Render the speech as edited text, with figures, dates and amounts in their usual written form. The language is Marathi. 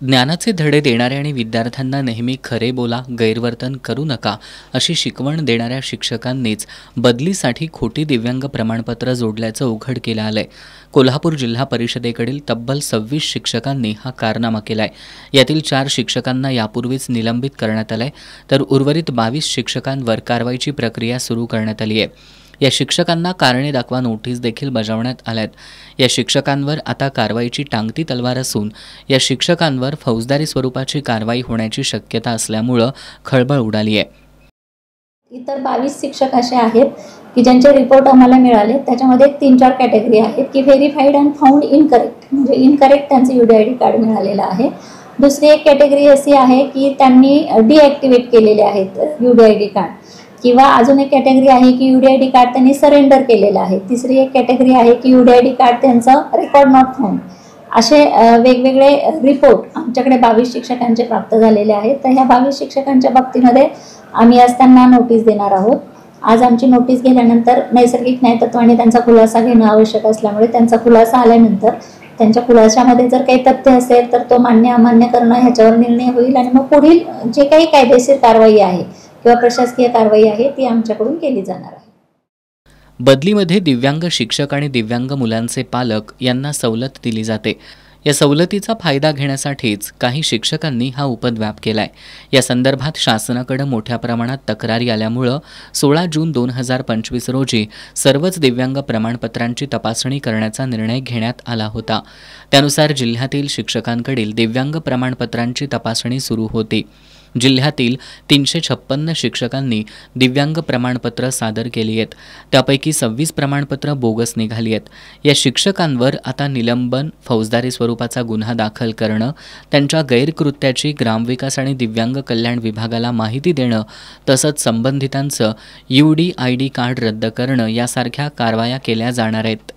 ज्ञानाचे धडे देणाऱ्या आणि विद्यार्थ्यांना नेहमी खरे बोला, गैरवर्तन करू नका अशी शिकवण देणाऱ्या शिक्षकांनीच बदलीसाठी खोटी दिव्यांग प्रमाणपत्र जोडल्याचं उघड केलं आलंय। कोल्हापूर जिल्हा परिषदेकडील तब्बल 26 शिक्षकांनी हा कारनामा केलाय। यातील 4 शिक्षकांना यापूर्वीच निलंबित करण्यात आलंय, तर उर्वरित 22 शिक्षकांवर कारवाईची प्रक्रिया सुरू करण्यात आली आहे। या शिक्षकांना कारणे दाखवा नोटीस देखील बजावण्यात आल्यात। या शिक्षकांवर आता कारवाईची टांगती तलवार असून या शिक्षकांवर फौजदारी स्वरूपाची कारवाई होण्याची शक्यता असल्यामुळे खळबळ उडाली आहे। इतर 22 शिक्षक असे आहेत की ज्यांचे रिपोर्ट आम्हाला मिळाले। त्याच्यामध्ये 3-4 कॅटेगरी आहेत की व्हेरीफाईड अँड फाउंड इनकरेक्ट, म्हणजे इनकरेक्ट त्यांचे UDID कार्ड मिळालेलं आहे। दुसरी एक कॅटेगरी अशी आहे की त्यांनी डिॲक्टिवेट केलेले आहेत UDID कार्ड, किंवा अजून एक कॅटेगरी आहे की UDID कार्ड त्यांनी सरेंडर केलेलं आहे। तिसरी एक कॅटेगरी आहे की UDID कार्ड त्यांचं रेकॉर्ड नॉट फाउंड। असे वेगवेगळे रिपोर्ट आमच्याकडे 22 शिक्षकांचे प्राप्त झालेले आहेत। तर ह्या 22 शिक्षकांच्या बाबतीमध्ये आम्ही आज त्यांना नोटीस देणार आहोत। आज आमची नोटीस गेल्यानंतर नैसर्गिक न्यायतत्वाने त्यांचा खुलासा घेणं आवश्यक असल्यामुळे त्यांचा खुलासा आल्यानंतर त्यांच्या खुलाशामध्ये जर काही तथ्य असेल तर तो मान्य अमान्य करणं ह्याच्यावर निर्णय होईल आणि मग पुढील जे काही कायदेशीर कारवाई आहे किंवा प्रशासकीय कारवाई आहे ती आमच्याकडून केली जाणार आहे। बदलीमध्ये दिव्यांग शिक्षक आणि दिव्यांग मुलांचे पालक यांना सवलत दिली जाते। या सवलतीचा फायदा घेण्यासाठीच काही शिक्षकांनी हा उपद्व्याप केलाय। या संदर्भात शासनाकडे मोठ्या प्रमाणात तक्रारी आल्यामुळे 16 जून 2025 रोजी सर्वच दिव्यांग प्रमाणपत्रांची तपासणी करण्याचा निर्णय घेण्यात आला होता। त्यानुसार जिल्ह्यातील शिक्षकांकडील दिव्यांग प्रमाणपत्रांची तपासणी सुरू होती। जिल्ह्यातील 356 शिक्षकांनी दिव्यांग प्रमाणपत्र सादर केली आहेत। त्यापैकी 26 प्रमाणपत्र बोगस निघाली आहेत। या शिक्षकांवर आता निलंबन, फौजदारी स्वरूपाचा गुन्हा दाखल करणं, त्यांच्या गैरकृत्याची ग्रामविकास आणि दिव्यांग कल्याण विभागाला माहिती देणं, तसंच संबंधितांचं UDID कार्ड रद्द करणं यासारख्या कारवाया केल्या जाणार आहेत।